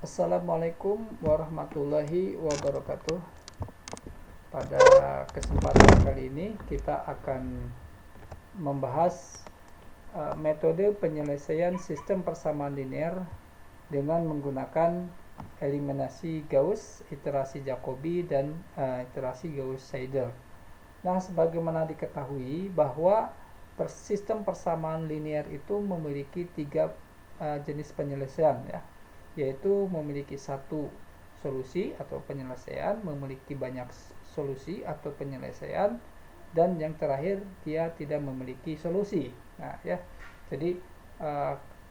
Assalamualaikum warahmatullahi wabarakatuh. Pada kesempatan kali ini kita akan membahas metode penyelesaian sistem persamaan linear dengan menggunakan eliminasi Gauss, iterasi Jacobi, dan iterasi Gauss-Seidel. Nah, sebagaimana diketahui bahwa sistem persamaan linear itu memiliki tiga jenis penyelesaian, ya, yaitu memiliki satu solusi atau penyelesaian, memiliki banyak solusi atau penyelesaian, dan yang terakhir dia tidak memiliki solusi. Nah, ya, jadi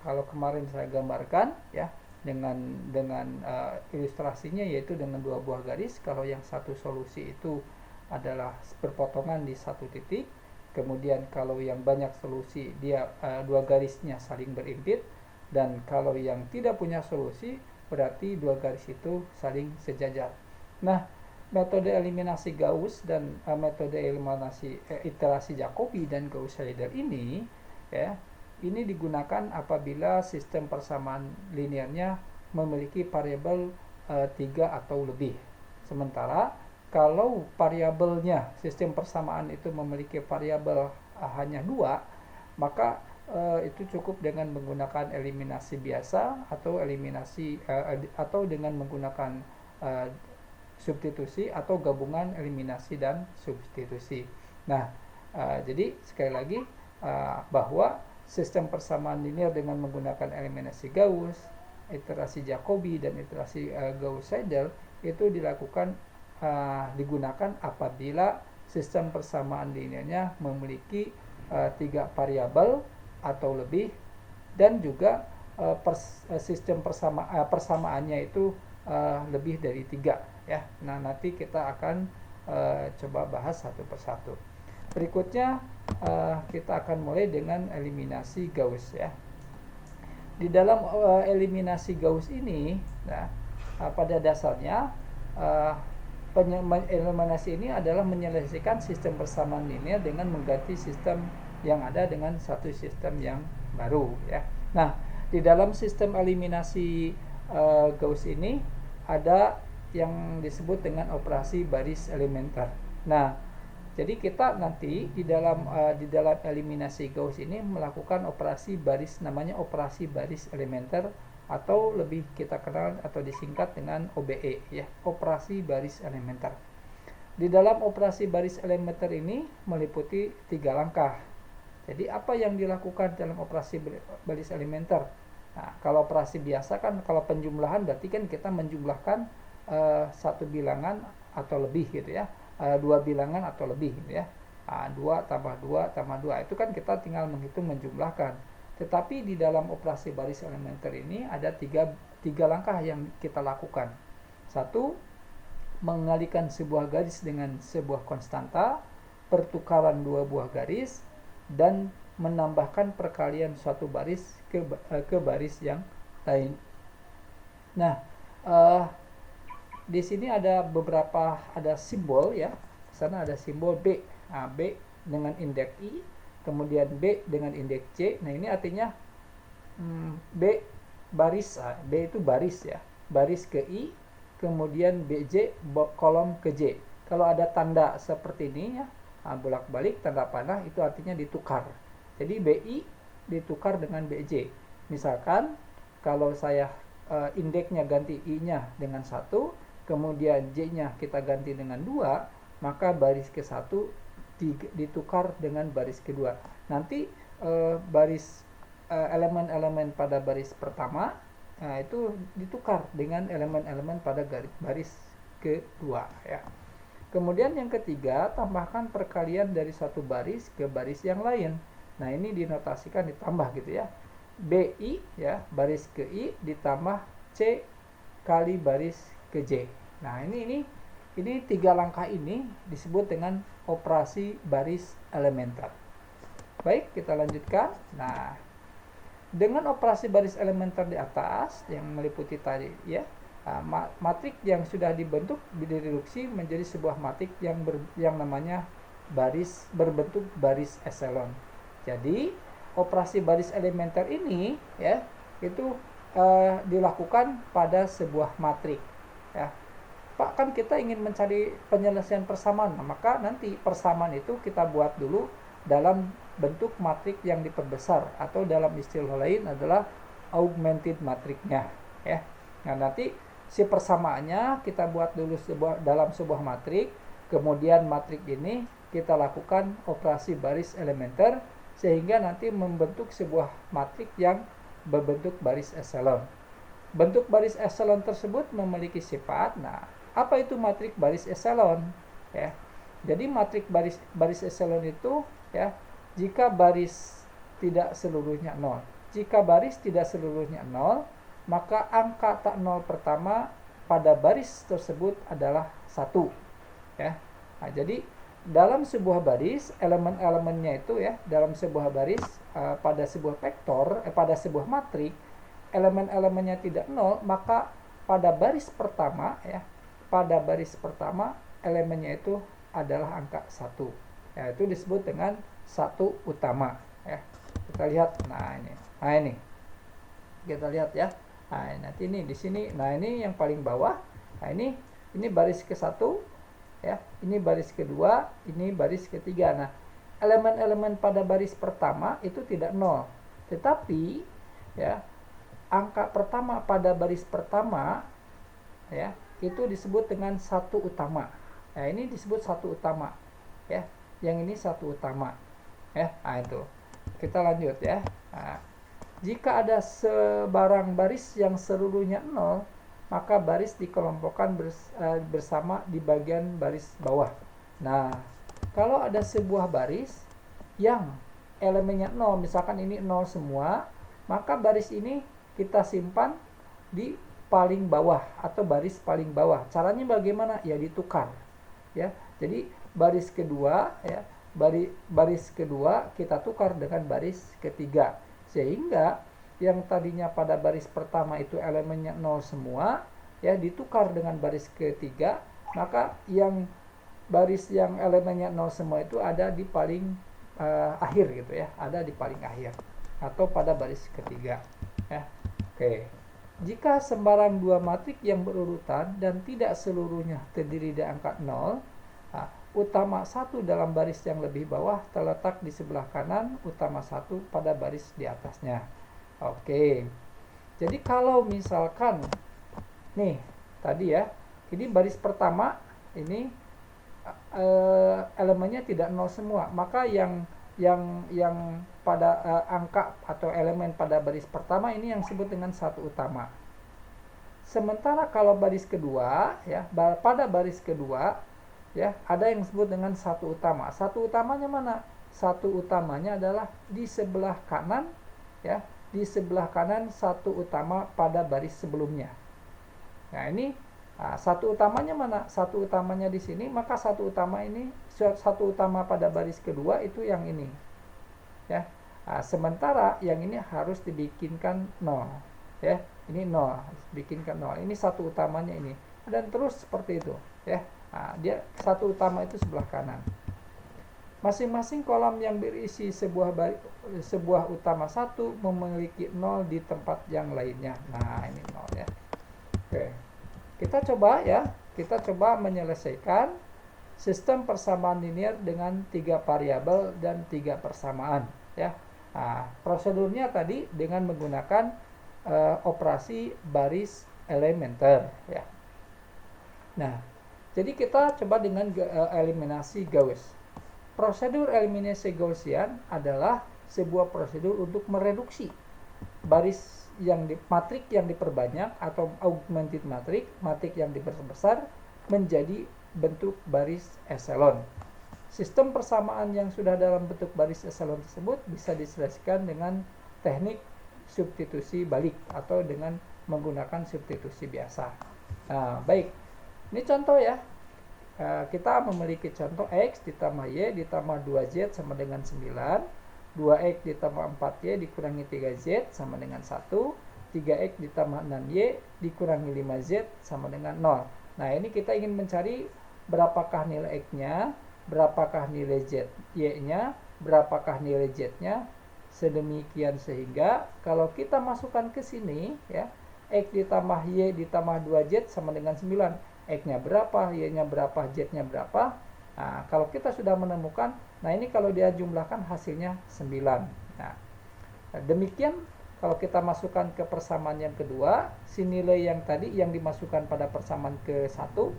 kalau kemarin saya gambarkan, ya, dengan ilustrasinya, yaitu dengan dua buah garis. Kalau yang satu solusi itu adalah berpotongan di satu titik, kemudian kalau yang banyak solusi dia dua garisnya saling berimpit, dan kalau yang tidak punya solusi berarti dua garis itu saling sejajar. Nah, metode eliminasi Gauss dan metode eliminasi iterasi Jacobi dan Gauss-Seidel ini, ya, ini digunakan apabila sistem persamaan linearnya memiliki variabel 3 atau lebih. Sementara kalau variabelnya sistem persamaan itu memiliki variabel hanya 2, maka itu cukup dengan menggunakan eliminasi biasa atau eliminasi atau dengan menggunakan substitusi atau gabungan eliminasi dan substitusi. Nah, jadi sekali lagi bahwa sistem persamaan linear dengan menggunakan eliminasi Gauss, iterasi Jacobi, dan iterasi Gauss-Seidel itu digunakan apabila sistem persamaan linearnya memiliki 3 variabel atau lebih, dan juga sistem persamaannya itu lebih dari 3, ya. Nah, nanti kita akan coba bahas satu persatu. Berikutnya kita akan mulai dengan eliminasi Gauss, ya. Di dalam eliminasi Gauss ini, nah, pada dasarnya eliminasi ini adalah menyelesaikan sistem persamaan linear dengan mengganti sistem yang ada dengan satu sistem yang baru, ya. Nah, di dalam sistem eliminasi Gauss ini ada yang disebut dengan operasi baris elementer. Nah, jadi kita nanti di dalam eliminasi Gauss ini melakukan operasi baris, namanya operasi baris elementer, atau lebih kita kenal atau disingkat dengan OBE, ya, operasi baris elementer. Di dalam operasi baris elementer ini meliputi 3 langkah. Jadi apa yang dilakukan dalam operasi baris elementer? Nah, kalau operasi biasa kan, kalau penjumlahan berarti kan kita menjumlahkan satu bilangan atau lebih, gitu ya, dua bilangan atau lebih, gitu ya. 2 tambah 2 tambah 2 itu kan kita tinggal menghitung, menjumlahkan. Tetapi di dalam operasi baris elementer ini ada tiga langkah yang kita lakukan. Satu, mengalihkan sebuah garis dengan sebuah konstanta, pertukaran dua buah garis, dan menambahkan perkalian suatu baris ke baris yang lain. Nah, di sini ada simbol, ya. Di sana ada simbol B. Nah, B dengan indeks I, kemudian B dengan indeks C. Nah, ini artinya B baris, B itu baris, ya, baris ke I, kemudian BJ kolom ke J. Kalau ada tanda seperti ini, ya, bolak-balik tanda panah, itu artinya ditukar. Jadi BI ditukar dengan BJ. Misalkan kalau saya indeksnya ganti I-nya dengan 1, kemudian J-nya kita ganti dengan 2, maka baris ke-1 ditukar dengan baris kedua. Nanti baris elemen-elemen pada baris pertama itu ditukar dengan elemen-elemen pada baris kedua, ya. Kemudian yang ketiga, tambahkan perkalian dari satu baris ke baris yang lain. Nah, ini dinotasikan ditambah, gitu ya. BI, ya, baris ke I ditambah C kali baris ke J. Nah, ini 3 langkah ini disebut dengan operasi baris elementer. Baik, kita lanjutkan. Nah, dengan operasi baris elementer di atas yang meliputi tadi, ya, matrik yang sudah dibentuk direduksi menjadi sebuah matrik yang namanya baris berbentuk baris eselon. Jadi operasi baris elementer ini, ya, itu dilakukan pada sebuah matrik. Ya. Pak, kan kita ingin mencari penyelesaian persamaan, nah, maka nanti persamaan itu kita buat dulu dalam bentuk matrik yang diperbesar, atau dalam istilah lain adalah augmented matriknya. Ya. Nah, nanti si persamaannya kita buat dulu dalam sebuah matrik, kemudian matrik ini kita lakukan operasi baris elementer, sehingga nanti membentuk sebuah matrik yang berbentuk baris echelon. Bentuk baris echelon tersebut memiliki sifat. Nah, apa itu matrik baris echelon? Ya. Jadi matrik baris echelon itu, ya, jika baris tidak seluruhnya 0. Jika baris tidak seluruhnya 0, maka angka tak 0 pertama pada baris tersebut adalah 1. Ya. Nah, jadi dalam sebuah baris, elemen-elemennya itu, ya, dalam sebuah baris pada sebuah vektor, pada sebuah matrik, elemen-elemennya tidak 0, maka pada baris pertama, ya, pada baris pertama elemennya itu adalah angka 1. Ya, itu disebut dengan satu utama, ya. Kita lihat. Nah, ini. Kita lihat, ya. Nah, nanti ini di sini. Nah, ini yang paling bawah. Nah, ini baris ke-1, ya. Ini baris kedua, ini baris ketiga. Nah, elemen-elemen pada baris pertama itu tidak 0. Tetapi, ya, angka pertama pada baris pertama, ya, itu disebut dengan satu utama. Nah, ini disebut satu utama, ya. Yang ini satu utama, ya. Nah, itu. Kita lanjut, ya. Nah, jika ada sebarang baris yang seluruhnya 0, maka baris dikelompokkan bersama di bagian baris bawah. Nah, kalau ada sebuah baris yang elemennya 0, misalkan ini 0 semua, maka baris ini kita simpan di paling bawah atau baris paling bawah. Caranya bagaimana? Ya, ditukar. Ya. Jadi baris kedua, ya, baris kedua kita tukar dengan baris ketiga, sehingga yang tadinya pada baris pertama itu elemennya 0 semua, ya, ditukar dengan baris ketiga, maka yang baris yang elemennya 0 semua itu ada di paling akhir, gitu, ya, ada di paling akhir atau pada baris ketiga, ya. Oke. Jika sembarang dua matrik yang berurutan dan tidak seluruhnya terdiri dari angka 0, nah, utama 1 dalam baris yang lebih bawah terletak di sebelah kanan utama 1 pada baris di atasnya. Oke. Jadi kalau misalkan nih tadi, ya, ini baris pertama, ini elemennya tidak 0 semua, maka yang pada angka atau elemen pada baris pertama ini yang disebut dengan satu utama. Sementara kalau baris kedua, ya, pada baris kedua, ya, ada yang disebut dengan satu utama. Satu utamanya mana? Satu utamanya adalah di sebelah kanan, ya, di sebelah kanan satu utama pada baris sebelumnya. Nah, ini satu utamanya mana? Satu utamanya di sini, maka satu utama ini, satu utama pada baris kedua itu yang ini, ya. Sementara yang ini harus dibikinkan 0, ya. Ini 0, bikinkan 0. Ini satu utamanya ini, dan terus seperti itu, ya. Dia satu utama itu sebelah kanan. Masing-masing kolam yang berisi sebuah utama 1 memiliki 0 di tempat yang lainnya. Nah, ini 0, ya. Oke. Kita coba menyelesaikan sistem persamaan linear dengan 3 variabel dan 3 persamaan, ya. Nah, prosedurnya tadi dengan menggunakan operasi baris elementer, ya. Nah, jadi kita coba dengan eliminasi Gauss. Prosedur eliminasi Gaussian adalah sebuah prosedur untuk mereduksi baris matrik yang diperbanyak atau augmented matrik yang diperbesar menjadi bentuk baris echelon. Sistem persamaan yang sudah dalam bentuk baris echelon tersebut bisa diselesaikan dengan teknik substitusi balik atau dengan menggunakan substitusi biasa. Nah, baik. Ini contoh, ya. Kita memiliki contoh X ditambah Y ditambah 2Z sama dengan 9, 2X ditambah 4Y dikurangi 3Z sama dengan 1, 3X ditambah 6Y dikurangi 5Z sama dengan 0. Nah, ini kita ingin mencari berapakah nilai X-nya, berapakah nilai Y-nya, berapakah nilai Z-nya, sedemikian sehingga kalau kita masukkan ke sini ya, X ditambah Y ditambah 2Z sama dengan 9. X-nya berapa, Y-nya berapa, Z-nya berapa. Nah, kalau kita sudah menemukan, nah ini kalau dia jumlahkan hasilnya 9. Nah, demikian kalau kita masukkan ke persamaan yang kedua, si nilai yang tadi yang dimasukkan pada persamaan ke 1,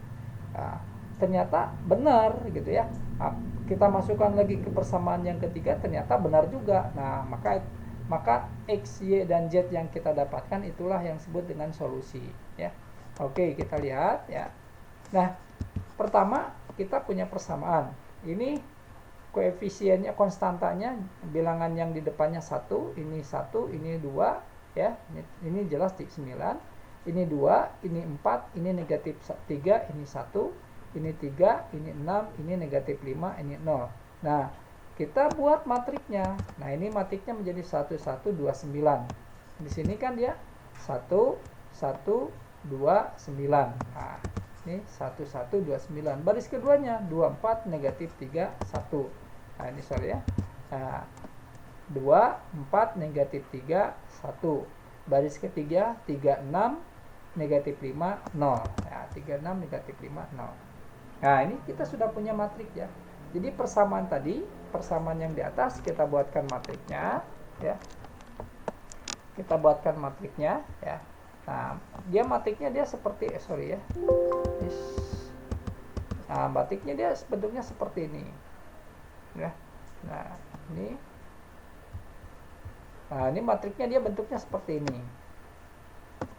nah, ternyata benar gitu ya. Nah, kita masukkan lagi ke persamaan yang ketiga, ternyata benar juga. Nah, maka X, Y, dan Z yang kita dapatkan itulah yang disebut dengan solusi ya. Oke, kita lihat ya. Nah, pertama kita punya persamaan. Ini koefisiennya, konstantanya, bilangan yang di depannya 1, ini 1, ini 2 ya. Ini jelas 9. Ini 2, ini 4, ini negatif 3, ini 1, ini 3, ini 6, ini negatif 5, ini 0. Nah, kita buat matriknya. Nah, ini matriknya menjadi 1, 1, 2, 9. Di sini kan dia 1, 1, 2, 9. Nah, ini 1, 1, 2, 9. Baris keduanya 2, 4, negatif 3, 1. Nah, ini sorry ya. Nah, 2, 4, negatif 3, 1. Baris ketiga 3, 6, negatif 5, 0. Nah, 3, 6, negatif 5, 0. Nah, ini kita sudah punya matrik ya. Jadi persamaan tadi, persamaan yang di atas kita buatkan matriknya ya. Kita buatkan matriknya ya. Nah, dia matriknya dia seperti sorry ya. Nah, matriknya dia bentuknya seperti ini. Ya. Nah, ini. Nah, ini matriknya dia bentuknya seperti ini.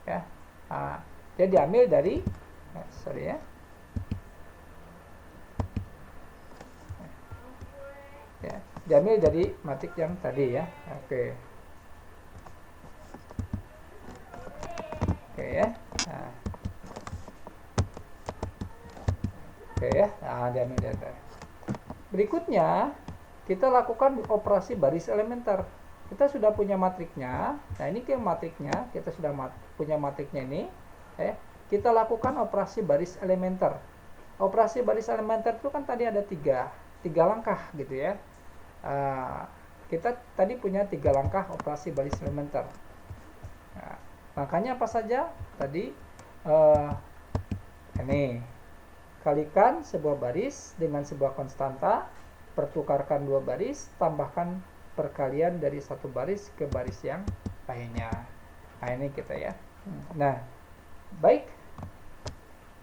Ya. Nah, dia diambil dari sorry ya. Ya, diambil dari matrik yang tadi ya. Oke. Oke ya. Nah. Oke ya. Nah, diambil dari tadi. Berikutnya, kita lakukan operasi baris elementer. Kita sudah punya matriknya. Nah, ini ke matriknya, kita sudah punya matriknya ini. Kita lakukan operasi baris elementer. Operasi baris elementer itu kan tadi ada tiga langkah gitu ya. Kita tadi punya 3 langkah operasi baris elementer. Nah, langkahnya apa saja? Tadi ini kalikan sebuah baris dengan sebuah konstanta, pertukarkan 2 baris, tambahkan perkalian dari satu baris ke baris yang lainnya. Nah, ini kita ya. Nah, baik,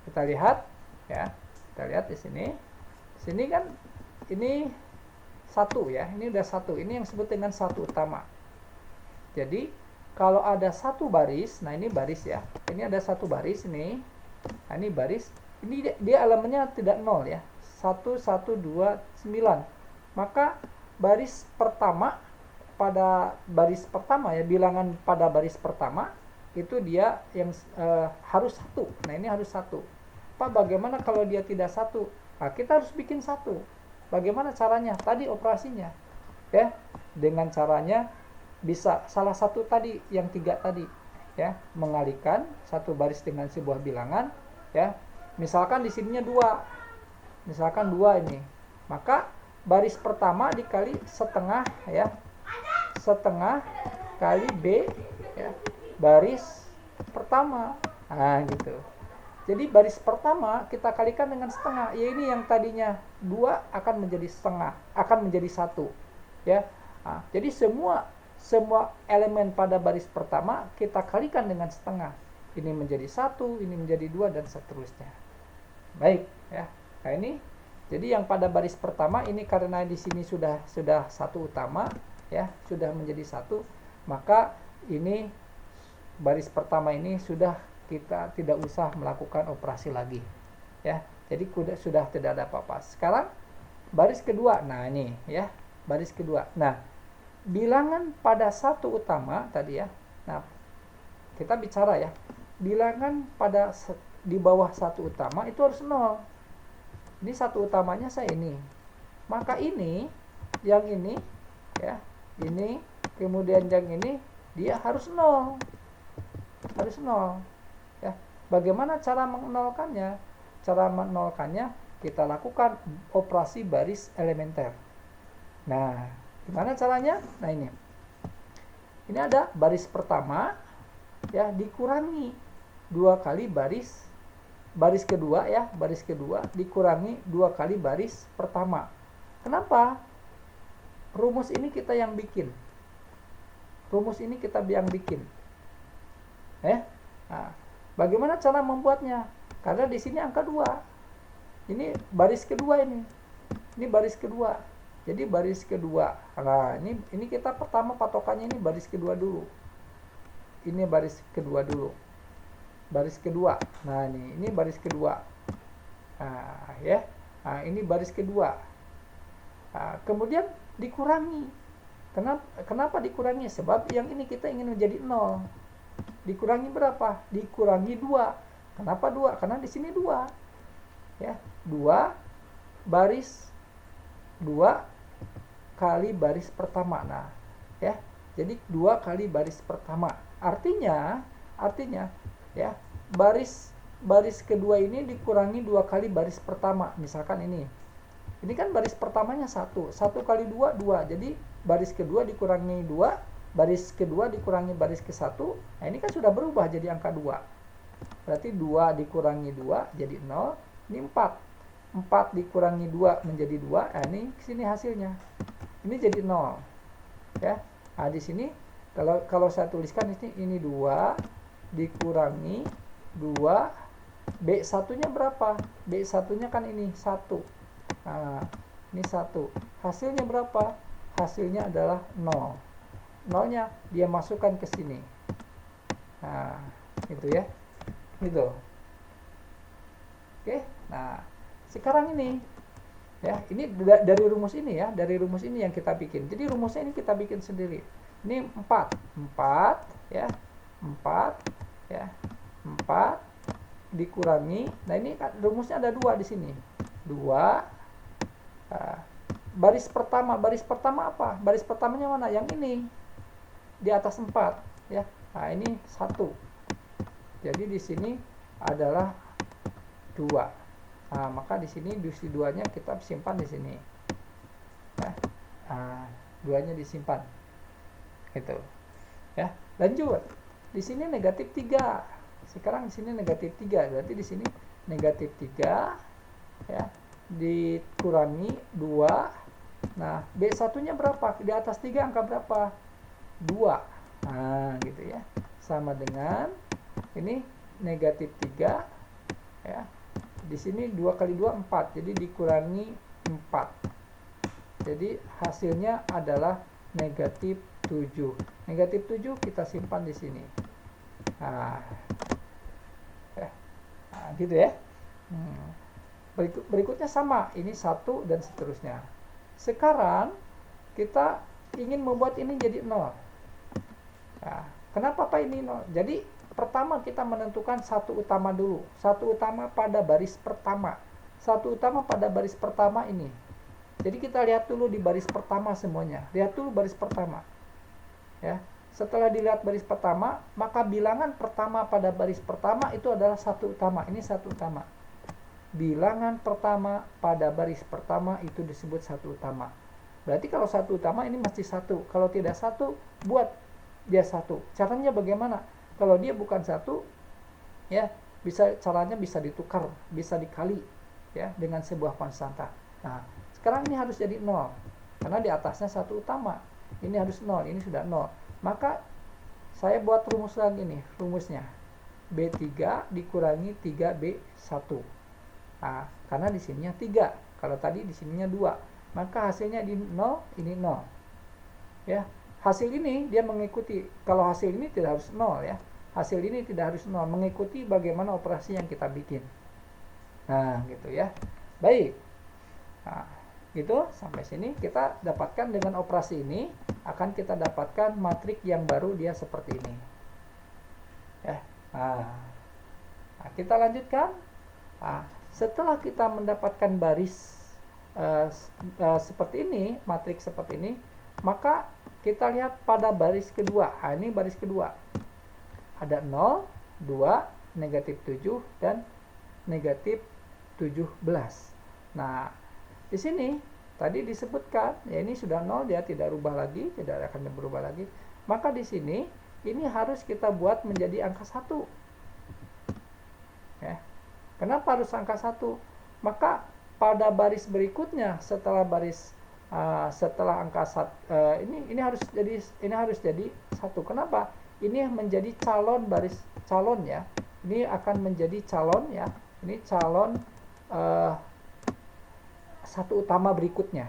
kita lihat ya. Kita lihat di sini. Sini kan ini 1 ya. Ini udah 1. Ini yang disebut dengan satu utama. Jadi kalau ada satu baris, nah ini baris ya. Ini ada satu baris ini. Nah, ini baris. Ini dia elemennya tidak 0 ya. 1, 1, 2, 9. Maka baris pertama pada baris pertama ya, bilangan pada baris pertama itu dia yang harus 1. Nah, ini harus 1. Pak, bagaimana kalau dia tidak 1? Nah, kita harus bikin 1. Bagaimana caranya? Tadi operasinya. Ya, dengan caranya bisa salah satu tadi yang 3 tadi ya, mengalihkan satu baris dengan sebuah bilangan ya. Misalkan di sininya 2. Misalkan 2 ini. Maka baris pertama dikali setengah ya. Setengah kali B ya. Baris pertama. Nah, gitu. Jadi baris pertama kita kalikan dengan setengah. Ya, ini yang tadinya 2 akan menjadi setengah, akan menjadi 1 ya. Nah, jadi semua elemen pada baris pertama kita kalikan dengan setengah. Ini menjadi 1, ini menjadi 2 dan seterusnya. Baik ya. Nah, ini jadi yang pada baris pertama ini karena di sini sudah satu utama ya, sudah menjadi 1, maka ini baris pertama ini sudah kita tidak usah melakukan operasi lagi ya. Jadi sudah tidak ada apa-apa. Sekarang baris kedua. Nah, ini ya, baris kedua. Nah, bilangan pada satu utama tadi ya. Nah, kita bicara ya. Bilangan pada di bawah satu utama itu harus 0. Ini satu utamanya saya ini. Maka ini, yang ini ya, ini kemudian yang ini dia harus 0. Harus 0. Ya. Bagaimana cara menolkannya? Cara menolkannya kita lakukan operasi baris elementer. Nah, gimana caranya? Nah, ini. Ini ada baris pertama, ya, dikurangi 2 kali baris kedua, ya, baris kedua dikurangi 2 kali baris pertama. Kenapa? Rumus ini kita yang bikin. Nah, bagaimana cara membuatnya? Karena di sini angka 2. Ini baris kedua ini. Ini baris kedua. Jadi baris kedua. Nah, ini kita pertama patokannya ini baris kedua dulu. Ini baris kedua dulu. Baris kedua. Nah, ini baris kedua. Nah, ya. Nah, ini baris kedua. Nah, kemudian dikurangi. Kenapa dikurangi? Sebab yang ini kita ingin menjadi 0. Dikurangi berapa? Dikurangi 2. Kenapa 2? Karena di sini 2. Ya, 2 kali baris pertama. Nah, ya. Jadi 2 kali baris pertama. Artinya ya, baris kedua ini dikurangi 2 kali baris pertama. Misalkan ini kan baris pertamanya 1 kali 2, 2. Jadi baris kedua dikurangi 2, baris kedua dikurangi baris ke 1. Nah, ini kan sudah berubah jadi angka 2. Berarti 2 dikurangi 2 jadi 0. Ini 4. 4 dikurangi 2 menjadi 2. Nah, ini sini hasilnya. Ini jadi 0. Ya. Nah, di sini kalau saya tuliskan ini 2 dikurangi 2, B1-nya berapa? B1-nya kan ini 1. Nah, ini 1. Hasilnya berapa? Hasilnya adalah 0. 0-nya dia masukkan ke sini. Nah, itu ya. Gitu. Oke. Nah, sekarang ini ya, ini dari rumus ini ya, dari rumus ini yang kita bikin. Jadi rumusnya ini kita bikin sendiri. Ini 4 ya. 4 ya. 4 dikurangi. Nah, ini kan rumusnya ada 2 di sini. 2. Baris pertama apa? Baris pertamanya mana? Yang ini di atas 4 ya. Nah, ini 1. Jadi di sini adalah 2. Nah, maka di sini dusi 2-nya kita simpan di sini. Ya. Nah, 2-nya disimpan. Gitu. Ya, lanjut. Di sini negatif 3. Sekarang di sini negatif 3. Berarti di sini negatif 3 ya, dikurangi 2. Nah, B1-nya berapa? Di atas 3 angka berapa? 2. Nah, gitu ya. Sama dengan ini negatif 3 ya. Di sini 2 kali 2 4. Jadi dikurangi 4. Jadi hasilnya adalah negatif 7. Negatif 7 kita simpan di sini. Nah, gitu ya. Berikutnya sama, ini 1 dan seterusnya. Sekarang kita ingin membuat ini jadi 0. Nah, kenapa Pak ini 0? Jadi pertama kita menentukan satu utama dulu. Satu utama pada baris pertama. Satu utama pada baris pertama ini. Jadi kita lihat dulu di baris pertama semuanya. Lihat dulu baris pertama. Ya. Setelah dilihat baris pertama, maka bilangan pertama pada baris pertama itu adalah satu utama. Ini satu utama. Bilangan pertama pada baris pertama itu disebut satu utama. Berarti kalau satu utama ini mesti 1. Kalau tidak 1, buat dia 1. Caranya bagaimana? Kalau dia bukan 1, ya, caranya bisa ditukar, bisa dikali ya dengan sebuah konstanta. Nah, sekarang ini harus jadi 0. Karena di atasnya satu utama. Ini harus 0, ini sudah 0. Maka saya buat rumus lagi nih, rumusnya. B3 dikurangi 3B1. Nah, karena di sininya 3. Kalau tadi di sininya 2. Maka hasilnya di 0, ini 0. Ya. Hasil ini dia mengikuti. Kalau hasil ini tidak harus 0 ya. Hasil ini tidak harus 0, mengikuti bagaimana operasi yang kita bikin. Nah, gitu ya. Baik. Nah, gitu sampai sini kita dapatkan dengan operasi ini akan kita dapatkan matrik yang baru, dia seperti ini. Ya. Nah, kita lanjutkan. Nah, setelah kita mendapatkan baris seperti ini, matrik seperti ini, maka kita lihat pada baris kedua. Nah, ini baris kedua. Ada 0, 2, negatif 7, dan negatif 17. Nah, di sini tadi disebutkan, ya ini sudah 0, dia tidak berubah lagi, tidak akan berubah lagi. maka di sini ini harus kita buat menjadi angka 1. Ya. Kenapa harus angka 1? Maka pada baris berikutnya setelah setelah angka 1 ini harus jadi 1. Kenapa? Ini menjadi calon ya. Ini akan menjadi calon ya. Ini calon satu utama berikutnya.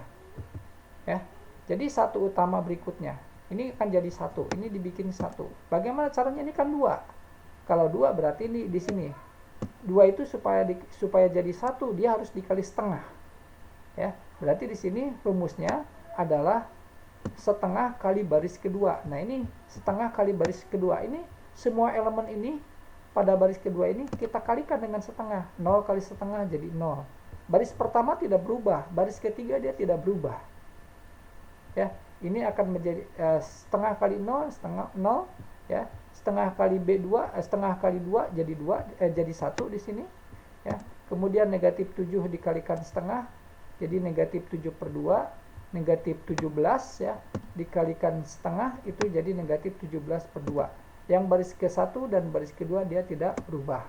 Ya. Jadi satu utama berikutnya. Ini akan jadi 1. Ini dibikin 1. Bagaimana caranya? Ini kan 2. Kalau 2 berarti ini di sini. 2 itu supaya jadi 1 dia harus dikali setengah. Ya. Berarti di sini rumusnya adalah setengah kali baris kedua. Nah, ini setengah kali baris kedua. Ini semua elemen ini pada baris kedua ini kita kalikan dengan setengah. 0 kali setengah jadi 0. Baris pertama tidak berubah, baris ketiga dia tidak berubah. Ya, ini akan menjadi setengah kali 0, setengah 0 ya. Setengah kali B2, setengah kali 2 jadi 2 jadi 1 di sini ya. Kemudian negatif 7 dikalikan setengah jadi negatif 7/2, negatif 17 ya dikalikan setengah itu jadi negatif 17/2. Yang baris ke-1 dan baris kedua dia tidak berubah.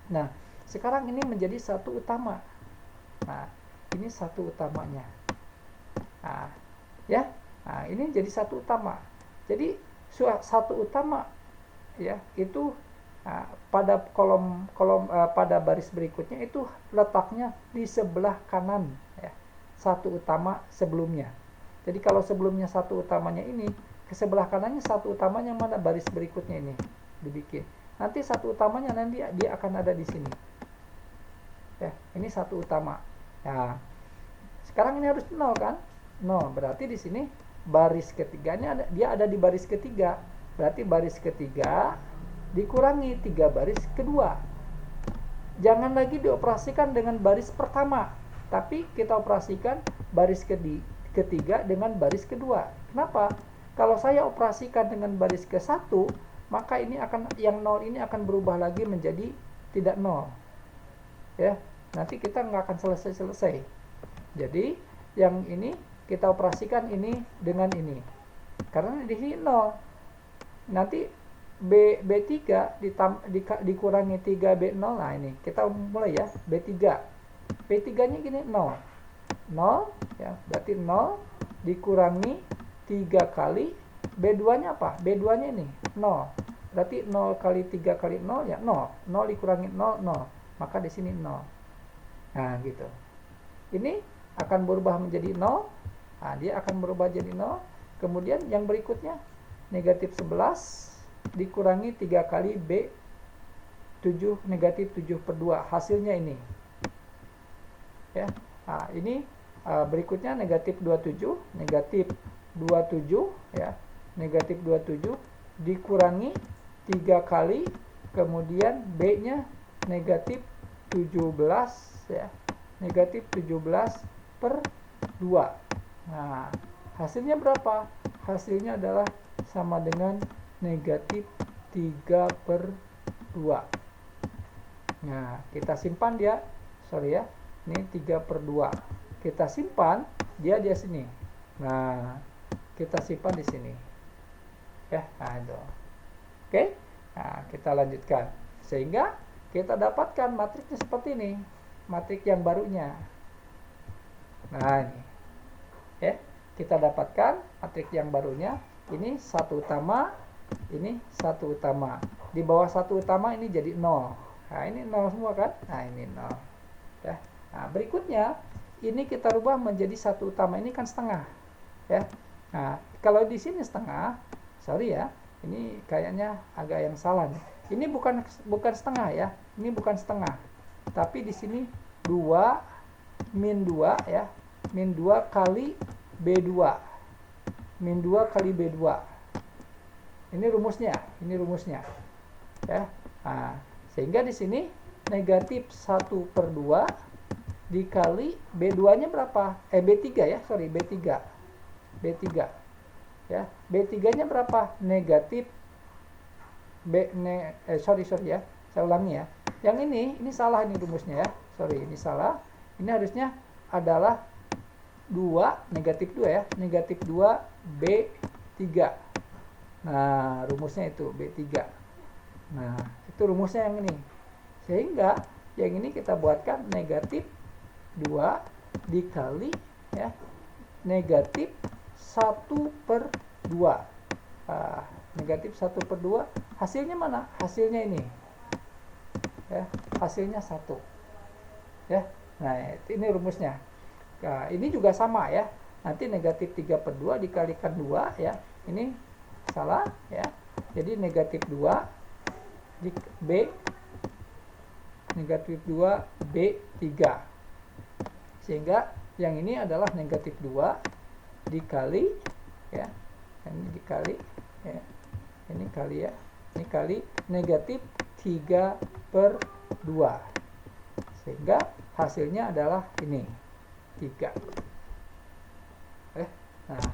Nah, sekarang ini menjadi 1 utama. Nah, ini 1 utamanya. Nah, ya. Nah, ini jadi 1 utama. Jadi 1 utama ya itu pada pada baris berikutnya itu letaknya di sebelah kanan ya. 1 utama sebelumnya. Jadi kalau sebelumnya 1 utamanya ini, ke sebelah kanannya 1 utamanya mana baris berikutnya ini dibikin. Nanti 1 utamanya nanti dia akan ada di sini. Ya, ini 1 utama. Nah, sekarang ini harus 0 kan? 0. Berarti di sini baris ketiganya dia ada di baris ketiga. Berarti baris ketiga dikurangi 3 baris kedua. Jangan lagi dioperasikan dengan baris pertama, tapi kita operasikan baris ketiga dengan baris kedua. Kenapa? Kalau saya operasikan dengan baris ke-1, maka ini yang 0 ini akan berubah lagi menjadi tidak 0. Ya, nanti kita nggak akan selesai. Jadi, yang ini kita operasikan ini dengan ini. Karena di sini 0. Nanti B3 dikurangi 3B0. Nah, ini kita mulai ya. B3 nya gini 0 ya, berarti 0 dikurangi 3 kali B2 nya apa? B2 nya ini 0. Berarti 0 kali 3 kali 0 ya 0. 0 dikurangi 0 0. Maka di sini 0. Nah, gitu. Ini akan berubah menjadi 0. Nah, dia akan berubah jadi 0. Kemudian yang berikutnya negatif 11 dikurangi 3 kali B7 negatif 7/2. Hasilnya ini. Ya. Nah, ini berikutnya negatif 27 ya. Negatif 27 dikurangi 3 kali kemudian B-nya negatif 17 ya. Negatif 17/2. Nah, hasilnya berapa? Hasilnya adalah sama dengan negatif 3/2. Nah, kita simpan dia. Sorry ya. Ini 3/2. Kita simpan dia di sini. Nah, kita simpan di sini. Ya, nah itu. Oke? Nah, kita lanjutkan. Sehingga kita dapatkan matriksnya seperti ini. Matriks yang barunya. Nah, ini. Ya, kita dapatkan matriks yang barunya. Ini 1 utama, ini 1 utama. Di bawah 1 utama ini jadi 0. Nah, ini 0 semua kan? Nah, ini 0. Ya. Nah, berikutnya ini kita rubah menjadi 1 utama. Ini kan setengah. Ya. Nah, kalau di sini setengah, sorry ya. Ini kayaknya agak yang salah nih. Ini bukan setengah ya. Ini bukan setengah. Tapi di sini 2 min 2 ya. Min 2 kali B2. Min 2 kali B2. Ini rumusnya. Ya. Nah, sehingga di sini negatif 1/2 dikali B2-nya berapa? B3 ya, sorry, B3. Ya, B3-nya berapa? Negatif sorry ya. Saya ulangi ya. Yang ini salah nih rumusnya ya. Sorry, ini salah. Ini harusnya adalah 2 negatif 2 ya. Negatif 2 B3. Nah, rumusnya itu B3. Nah, itu rumusnya yang ini. Sehingga yang ini kita buatkan negatif 2 dikali ya negatif 1/2. Negatif 1/2 hasilnya mana? Hasilnya ini ya, hasilnya 1 ya. Nah, ini rumusnya. Nah, ini juga sama ya, nanti negatif 3/2 dikalikan 2 ya, ini salah ya, jadi negatif 2 di B, negatif 2 B3, sehingga yang ini adalah negatif 2 dikali ya, ini dikali ya, ini kali ya, ini kali negatif 3/2, sehingga hasilnya adalah ini 3. Nah,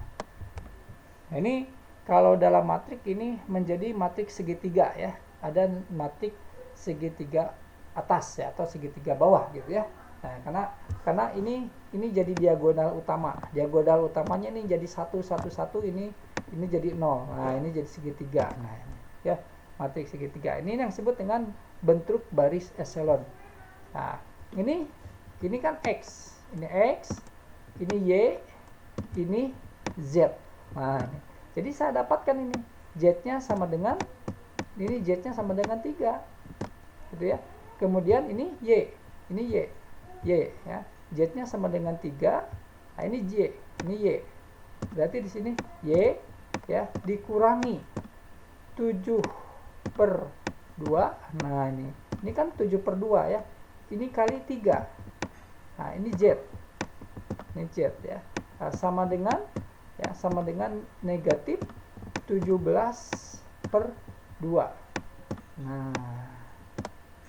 ini kalau dalam matrik ini menjadi matrik segitiga ya, ada matrik segitiga atas ya atau segitiga bawah gitu ya. Nah, karena ini jadi diagonal utama. Diagonal utamanya ini jadi 1 1 1, ini jadi 0. Nah, ini jadi segitiga. Nah, ini ya, matrik segitiga. Ini yang disebut dengan bentuk baris echelon. Nah, ini kan X. Ini X, ini Y, ini Z. Nah, ini. Jadi saya dapatkan ini Z-nya sama dengan ini Z-nya sama dengan 3. Gitu ya. Kemudian ini Y. Ini Y. Y ya. Z-nya sama dengan 3. Nah, ini Y. Ini Y. Berarti di sini Y ya dikurangi 7/2. Nah, ini kan 7/2 ya. Ini kali 3. Nah, ini Z. Ini Z ya. Nah, sama dengan negatif 17/2. Nah,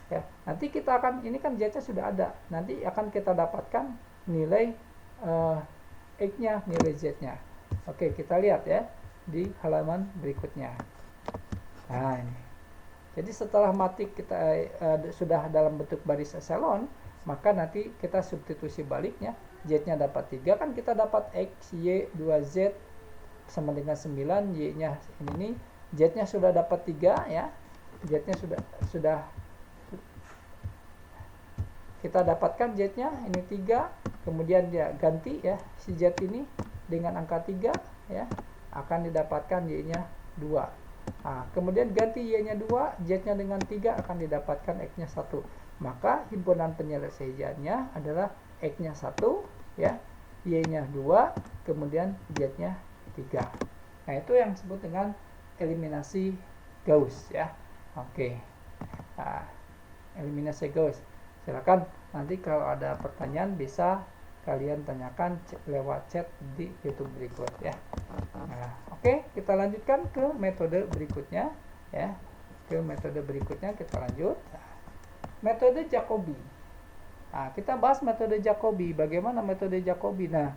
ya, nanti kita akan, ini kan Z-nya sudah ada. Nanti akan kita dapatkan nilai X-nya, nilai Z-nya. Oke, kita lihat ya di halaman berikutnya. Nah, ini. Jadi setelah matrik kita sudah dalam bentuk baris echelon, maka nanti kita substitusi baliknya, Z-nya dapat 3, kan kita dapat X, Y, 2Z sama dengan 9, Y-nya ini, Z-nya sudah dapat 3 ya. Z-nya sudah kita dapatkan Z-nya ini 3, kemudian dia ganti ya si Z ini dengan angka 3 ya, akan didapatkan Y-nya 2. Nah, kemudian ganti Y-nya 2, Z-nya dengan 3 akan didapatkan X-nya 1. Maka himpunan penyelesaiannya adalah X-nya 1 ya, Y-nya 2, kemudian Z-nya 3. Nah, itu yang disebut dengan eliminasi Gauss ya. Oke. Nah, eliminasi Gauss. Silakan nanti kalau ada pertanyaan bisa kalian tanyakan lewat chat di YouTube berikut ya. Nah, oke, kita lanjutkan ke metode berikutnya ya. Ke metode berikutnya kita lanjut. Metode Jacobi. Nah, kita bahas metode Jacobi. Bagaimana metode Jacobi? Nah,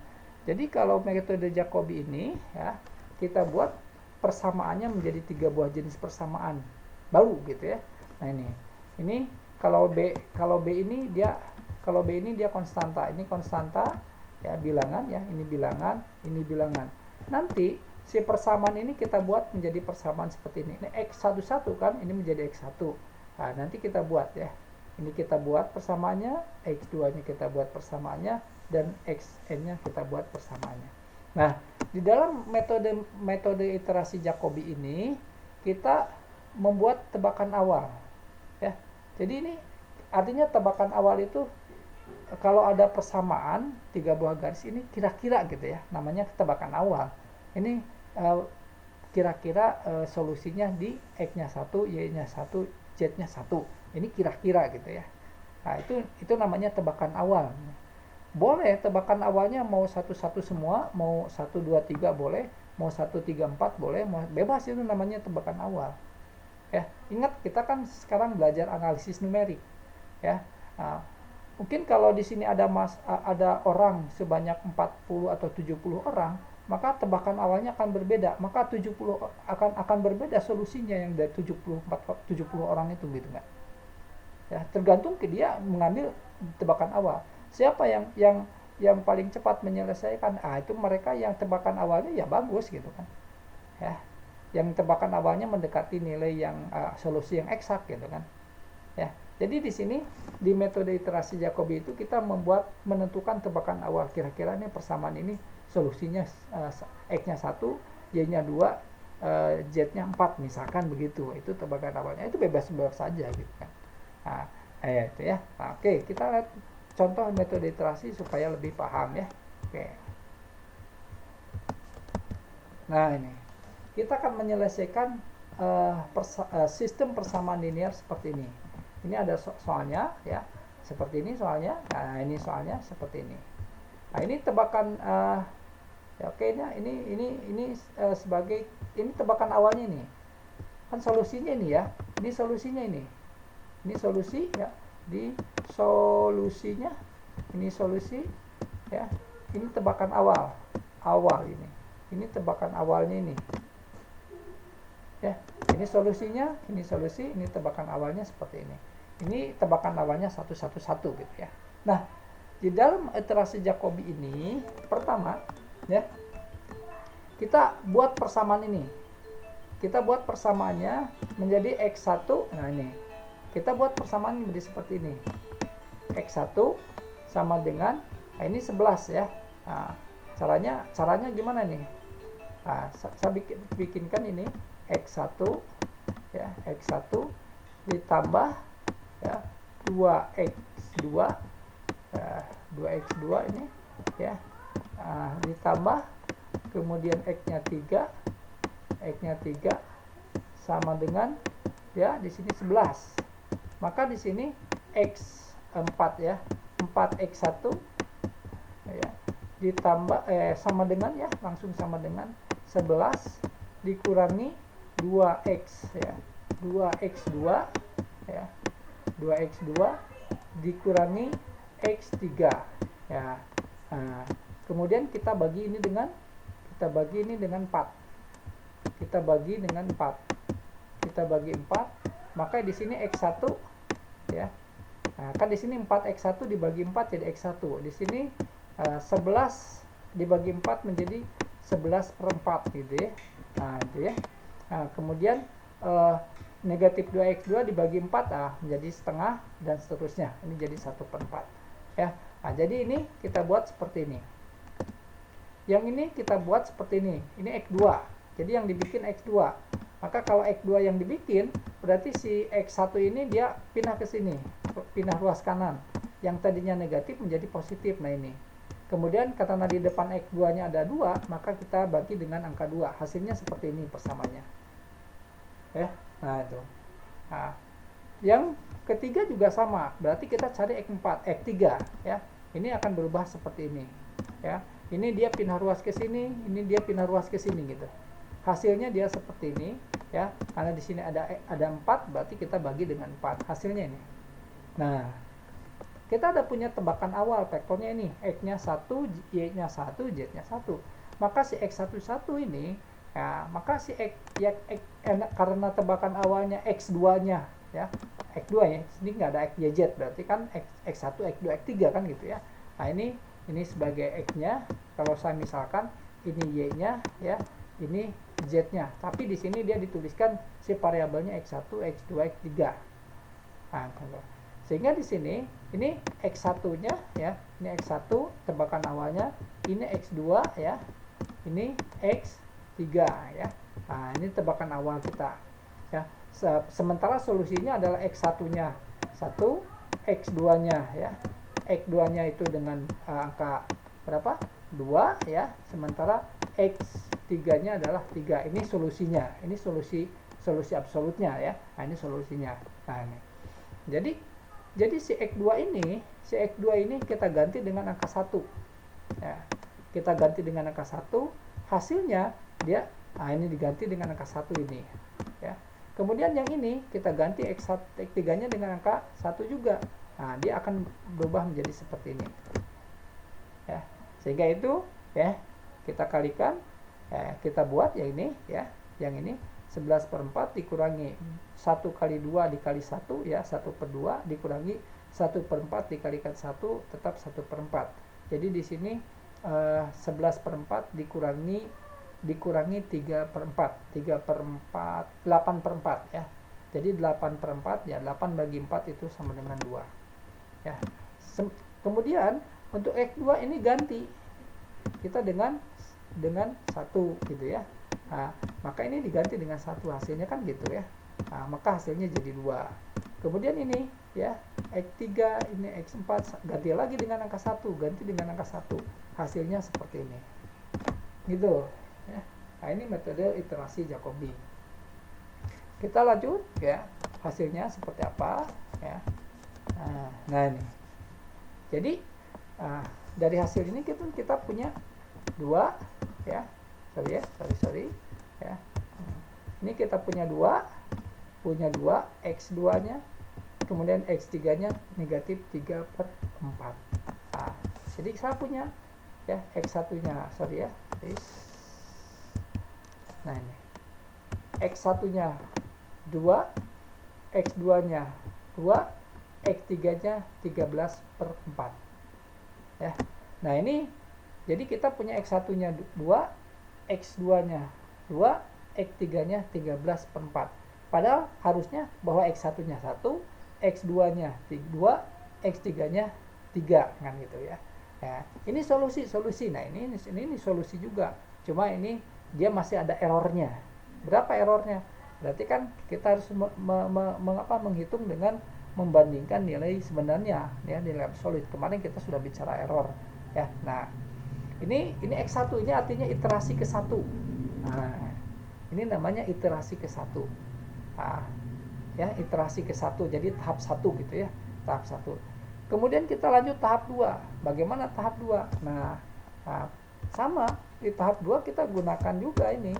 jadi kalau metode Jacobi ini ya, kita buat persamaannya menjadi 3 buah jenis persamaan baru gitu ya. Nah, ini kalau B ini dia konstanta. Ini konstanta ya, bilangan ya. Ini bilangan, ini bilangan. Nanti si persamaan ini kita buat menjadi persamaan seperti ini. Ini X11 kan, ini menjadi X1. Nah, nanti kita buat ya. Ini kita buat persamaannya, X2-nya kita buat persamaannya, dan Xn-nya kita buat persamaannya. Nah, di dalam metode iterasi Jacobi ini kita membuat tebakan awal ya. Jadi ini artinya tebakan awal itu kalau ada persamaan 3 buah garis ini kira-kira gitu ya, namanya tebakan awal. Ini kira-kira solusinya di X-nya 1, Y-nya 1, Z-nya 1. Ini kira-kira gitu ya. Nah, itu namanya tebakan awal. Boleh tebakan awalnya mau 1 1 semua, mau 1 2 3 boleh, mau 1 3 4 boleh, mau bebas, itu namanya tebakan awal. Ya, ingat kita kan sekarang belajar analisis numerik. Ya. Nah, mungkin kalau di sini ada orang sebanyak 40 atau 70 orang, maka tebakan awalnya akan berbeda. Maka 70 akan berbeda solusinya yang dari 70 orang itu gitu enggak? Ya, tergantung ke dia mengambil tebakan awal. Siapa yang paling cepat menyelesaikan? Itu mereka yang tebakan awalnya ya bagus gitu kan. Ya. yang tebakan awalnya mendekati nilai yang solusi yang eksak gitu kan. Ya. Jadi di sini di metode iterasi Jacobi itu kita menentukan tebakan awal, kira-kira ini persamaan ini solusinya X-nya 1, Y-nya 2, Z-nya 4 misalkan begitu. Itu tebakan awalnya. Itu bebas-bebas saja gitu kan. Nah, itu ya. Nah, oke, kita lihat contoh metode iterasi supaya lebih paham ya. Oke. Nah, ini kita akan menyelesaikan sistem persamaan linear seperti ini. Ini ada soalnya ya, seperti ini soalnya. Nah, ini soalnya seperti ini. Nah, ini tebakan ya oke, ini sebagai ini tebakan awalnya nih. Kan solusinya ini ya. Ini solusinya ini. Ini solusi ya. Di solusinya ini solusi ya. Ini tebakan awal ini. Ini tebakan awalnya ini. Ya, ini solusinya, ini solusi, ini tebakan awalnya seperti ini. Ini tebakan awalnya 111 gitu ya. Nah, di dalam iterasi Jacobi ini, pertama ya, kita buat persamaan ini. Kita buat persamaannya menjadi X1. Nah, ini. Kita buat persamaan menjadi seperti ini. X1 sama dengan ini 11 ya. Nah, caranya gimana nih? Nah, saya bikinkan ini X1 ya, X1 ditambah ya 2X2 2X2 ini ya, ditambah kemudian X-nya 3 sama dengan ya di sini 11. Maka di sini X4 ya, 4X1 ya, ditambah sama dengan ya, langsung sama dengan 11 dikurangi 2X ya, 2X2 ya, 2X2 dikurangi X3 ya. Nah, kemudian kita bagi ini dengan 4. Kita bagi dengan 4. Kita bagi 4, maka di sini X1 ya. Nah, kan di sini 4X1 dibagi 4 jadi X1. Di sini 11 dibagi 4 menjadi 11/4 gitu ya. Nah, itu ya. Nah, kemudian negatif 2X2 dibagi 4 menjadi setengah dan seterusnya. Ini jadi 1/4 ya. Nah, jadi ini kita buat seperti ini. Yang ini kita buat seperti ini. Ini X2. Jadi yang dibikin X2. Maka kalau X2 yang dibikin, berarti si X1 ini dia pindah ke sini, pindah ruas kanan. Yang tadinya negatif menjadi positif. Nah, ini. Kemudian karena di depan X2-nya ada 2, maka kita bagi dengan angka 2. Hasilnya seperti ini persamaannya. Ya. Nah, itu. Nah, yang ketiga juga sama. Berarti kita cari X4, X3 ya. Ini akan berubah seperti ini. Ya. Ini dia pindah ruas ke sini, ini dia pindah ruas ke sini gitu. Hasilnya dia seperti ini ya. Karena di sini ada 4, berarti kita bagi dengan 4. Hasilnya ini. Nah, kita ada punya tebakan awal vektornya ini, X-nya 1, Y-nya 1, Z-nya 1. Maka si X11 ini ya, maka si karena tebakan awalnya X2-nya ya. X2 ya, sini nggak ada X, Y, Z, berarti kan X1, X2, X3 kan gitu ya. Nah, ini sebagai X-nya, kalau saya misalkan ini Y-nya ya, ini Z-nya. Tapi di sini dia dituliskan si variabelnya X1, X2, X3. Nah, sehingga di sini ini X1-nya ya, ini X1 tebakan awalnya, ini X2 ya, ini X3 ya. Nah, ini tebakan awal kita ya. Sementara solusinya adalah X1-nya 1, X2-nya ya. X2-nya itu dengan angka berapa? 2 ya. Sementara X3-nya adalah 3. Ini solusinya. Ini solusi absolutnya ya. Nah, ini solusinya. Nah, ini. Jadi si X2 ini kita ganti dengan angka 1. Ya. Kita ganti dengan angka 1, hasilnya dia ini diganti dengan angka 1 ini. Ya. Kemudian yang ini kita ganti X3-nya dengan angka 1 juga. Nah, dia akan berubah menjadi seperti ini. Ya. Sehingga itu ya, kita kalikan, kita buat yang ini ya, yang ini 11/4 dikurangi 1 kali 2 dikali 1 ya, 1/2 dikurangi 1/4 dikalikan 1 tetap 1/4. Jadi di sini 11/4 dikurangi dikurangi 3/4, 8/4 ya. Jadi 8/4 ya, 8 bagi 4 itu sama dengan 2 ya. Kemudian untuk X2 ini ganti kita dengan 1 gitu ya. Nah, maka ini diganti dengan 1, hasilnya kan gitu ya. Nah, maka hasilnya jadi 2. Kemudian ini ya, X3 ini X4 ganti lagi dengan angka 1, ganti dengan angka 1, hasilnya seperti ini gitu ya. Nah, ini metode iterasi Jacobi. Kita lanjut ya, hasilnya seperti apa ya. Nah ini jadi dari hasil ini kita punya 2 ya, sorry ya. Ini kita punya 2 X2 nya, kemudian X3 nya negatif 3/4. Jadi saya punya ya X1 nya, sorry ya. Nah ini X1 nya 2, X2 nya 2, X3 nya 13/4 ya. Nah ini jadi kita punya X1 nya 2, X2 nya 2, X3 nya 13/4. Padahal harusnya bahwa X1 nya 1, X2 nya 2, X3 nya 3 kan gitu ya. Ya, ini solusi. Nah, ini solusi juga. Cuma ini dia masih ada errornya. Berapa errornya? Berarti kan kita harus menghitung dengan membandingkan nilai sebenarnya ya, nilai absolut. Kemarin kita sudah bicara error ya. Nah, ini X1 ini artinya iterasi ke-1. Nah, ini namanya iterasi ke-1. Ya, iterasi ke-1. Jadi tahap 1 gitu ya. Tahap 1. Kemudian kita lanjut tahap 2. Bagaimana tahap 2? Nah, sama di tahap 2 kita gunakan juga ini.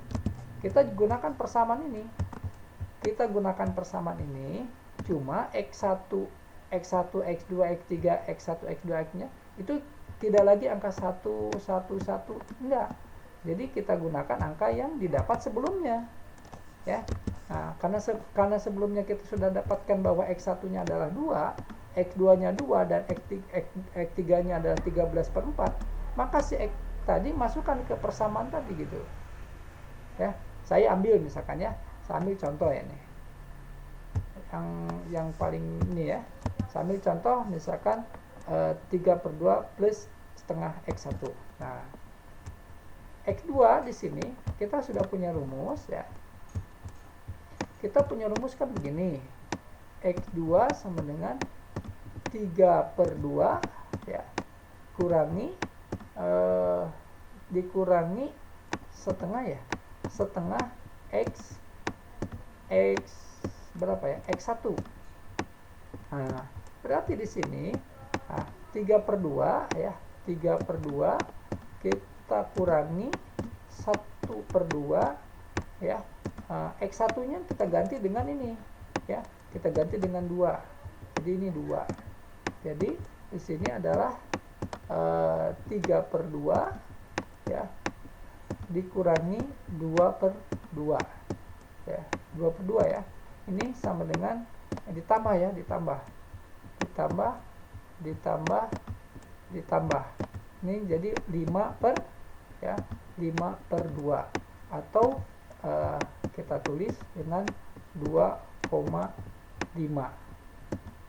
Kita gunakan persamaan ini. Cuma X1, X2, X3, X1, X2, X-nya itu tidak lagi angka 1, 1, 1, enggak. Jadi kita gunakan angka yang didapat sebelumnya. Ya. Nah, karena sebelumnya kita sudah dapatkan bahwa X1-nya adalah 2, X2-nya 2 dan X3-nya adalah 13/4, maka si X tadi masukkan ke persamaan tadi gitu. Ya, saya ambil misalkan ya, saya ambil contoh ya nih. Yang paling ini ya. Saya ambil contoh misalkan 3/2 plus setengah X1. Nah, X2 di sini kita sudah punya rumus ya. Kita punya rumus kan begini. X2 sama dengan 3/2 ya, dikurangi setengah ya, setengah X berapa ya, X1. Nah, berarti di sini 3/2 ya, 3/2 kita kurangi 1/2 ya. X1 nya kita ganti dengan ini ya, kita ganti dengan 2, jadi ini 2. Jadi di sini adalah 3/2 ya, dikurangi 2/2 ya, 2/2 ya. Ini sama dengan ditambah ya, ditambah. Ini jadi 5/2 atau kita tulis dengan 2,5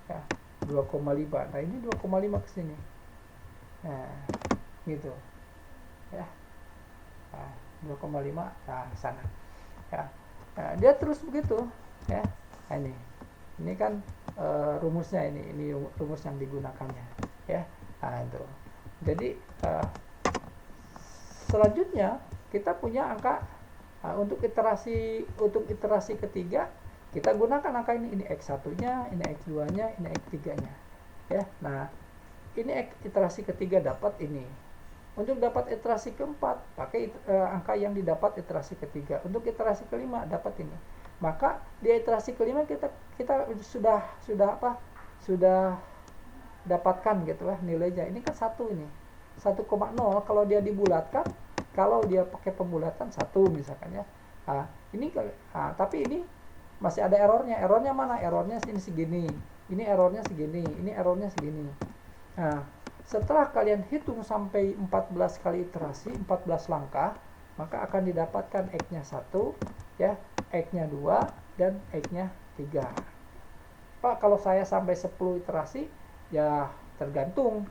ya, 2,5. Nah, ini 2,5 ke sini. Nah, gitu. Ya. Nah, 2,5 ke sana. Ya. Nah, dia terus begitu, ya. Nah, ini kan rumusnya, ini rumus yang digunakannya, ya. Nah, itu. Jadi selanjutnya kita punya angka untuk iterasi ketiga. Kita gunakan angka ini X1-nya, ini X2-nya, ini X3-nya. Ya. Nah, ini iterasi ketiga dapat ini. Untuk dapat iterasi keempat, pakai angka yang didapat iterasi ketiga. Untuk iterasi kelima dapat ini. Maka di iterasi kelima kita sudah dapatkan gitu ya nilainya. Ini kan 1 ini. 1,0 kalau dia dibulatkan, kalau dia pakai pembulatan 1 misalkan ya. Nah, tapi ini masih ada errornya. Errornya mana? Errornya ini segini. Ini errornya segini. Ini errornya segini. Nah, setelah kalian hitung sampai 14 kali iterasi, 14 langkah, maka akan didapatkan X-nya 1, ya, X-nya 2, dan X-nya 3. Pak, kalau saya sampai 10 iterasi, ya tergantung.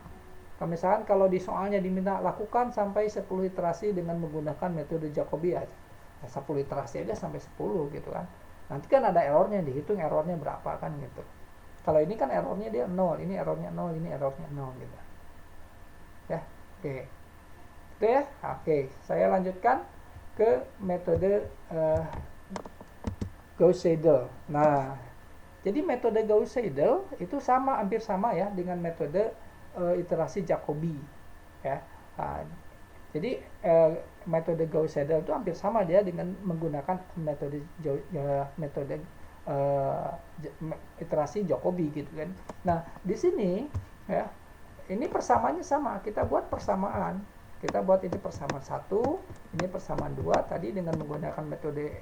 Misalkan kalau di soalnya diminta lakukan sampai 10 iterasi dengan menggunakan metode Jacobi aja. 10 iterasi aja sampai 10 gitu kan. Nanti kan ada errornya, dihitung errornya berapa kan gitu. Kalau ini kan errornya dia 0, ini errornya 0, ini errornya 0 gitu. Ya, oke. Itu ya. Oke, saya lanjutkan ke metode Gauss-Seidel. Nah, jadi metode Gauss-Seidel itu hampir sama ya dengan metode iterasi Jacobi, ya. Nah, jadi metode Gauss-Seidel itu hampir sama dia dengan menggunakan metode iterasi Jacobi gitu kan. Nah, di sini ya, ini persamaannya sama. Kita buat persamaan. Kita buat ini persamaan 1, ini persamaan 2 tadi dengan menggunakan metode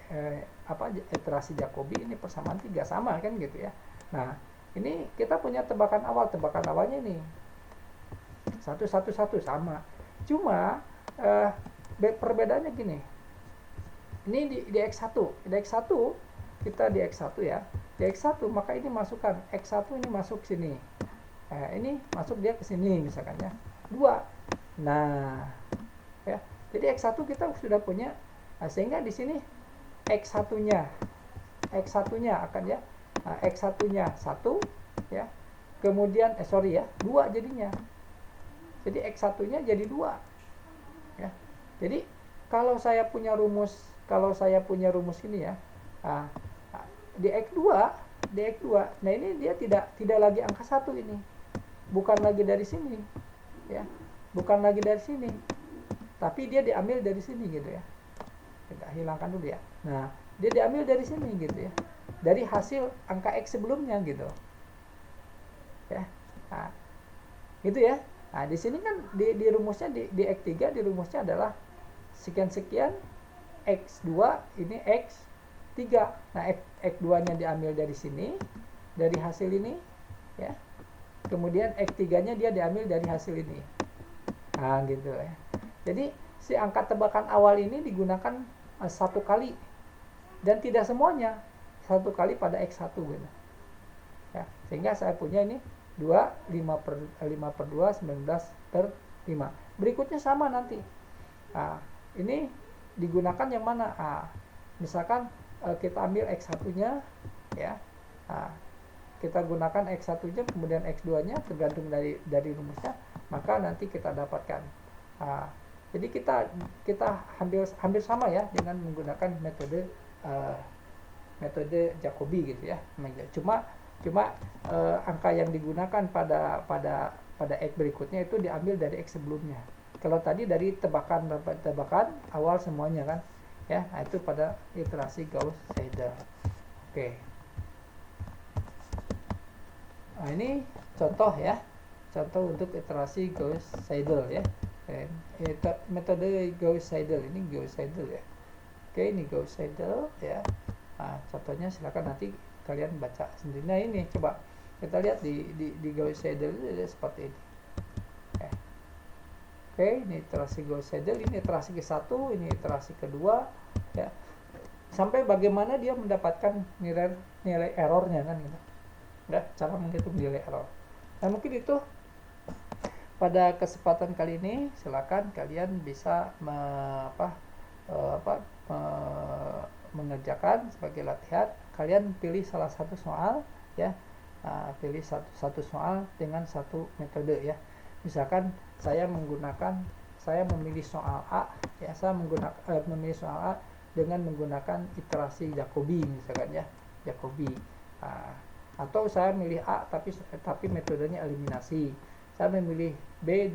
iterasi Jacobi, ini persamaan 3 sama kan gitu ya. Nah, ini kita punya tebakan awal. Tebakan awalnya ini 1 1 1 sama. Cuma perbedaannya gini. Ini di X1. Di X1 kita di X1 ya. Di X1 maka ini masukkan X1 ini masuk sini. Ini masuk dia ke sini misalkan ya. 2. Nah, ya. Jadi X1 kita sudah punya. Nah, sehingga di sini X1-nya akan ya. Nah, X1-nya 1 ya. Kemudian 2 jadinya. Jadi X1-nya jadi 2. Ya. Jadi kalau saya punya rumus ini ya. Di X2, nah ini dia tidak lagi angka 1 ini. Bukan lagi dari sini. Ya. Bukan lagi dari sini. Tapi dia diambil dari sini gitu ya. Kita hilangkan dulu ya. Nah, dia diambil dari sini gitu ya. Dari hasil angka X sebelumnya gitu. Ya. Nah, gitu ya. Nah, di sini kan di rumusnya di X3 di rumusnya adalah sekian-sekian X2 ini X3. Nah, X2-nya diambil dari sini, dari hasil ini ya. Kemudian X3-nya dia diambil dari hasil ini. Nah, gitu ya. Jadi si angka tebakan awal ini digunakan 1 kali dan tidak semuanya 1 kali pada X1 gitu. Ya, sehingga saya punya ini 2, 5 per 2, 19 per 5. Berikutnya sama nanti. Nah, ini digunakan yang mana? Misalkan kita ambil X1-nya, ya. Nah, kita gunakan X1-nya, kemudian X2-nya, tergantung dari rumusnya, maka nanti kita dapatkan. Jadi kita hampir sama ya dengan menggunakan metode Jacobi gitu ya. Cuma angka yang digunakan pada X berikutnya itu diambil dari X sebelumnya. Kalau tadi dari tebakan awal semuanya kan, ya, nah itu pada iterasi Gauss-Seidel. Oke. Nah, ini contoh ya, contoh untuk iterasi Gauss-Seidel ya. Metode Gauss-Seidel ini Gauss-Seidel ya. Oke, ini Gauss-Seidel ya. Nah, contohnya silakan nanti kalian baca sendiri. Nah, ini coba kita lihat di Gauss-Seidel itu seperti ini. Oke, ini iterasi Gauss-Seidel, ini iterasi ke-1, ini iterasi kedua ya. Sampai bagaimana dia mendapatkan nilai errornya kan gitu. Ya, cara menghitung nilai error. Nah, mungkin itu pada kesempatan kali ini silakan kalian bisa mengerjakan sebagai latihan. Kalian pilih salah satu soal ya. Pilih satu soal dengan satu metode ya. Misalkan saya memilih soal A ya, saya memilih soal A dengan menggunakan iterasi Jacobi misalkan ya, Jacobi. Atau saya memilih A tapi metodenya eliminasi. Saya memilih B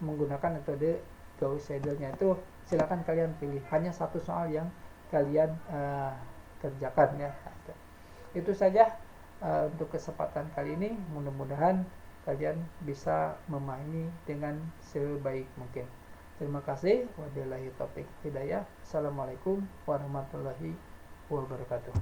menggunakan metode Gauss-Seidelnya. Itu silakan kalian pilih, hanya satu soal yang kalian kerjakan ya. Itu saja untuk kesempatan kali ini. Mudah-mudahan kalian bisa memahami dengan sebaik mungkin. Terima kasih. Wabillahi taufiq hidayah. Assalamualaikum warahmatullahi wabarakatuh.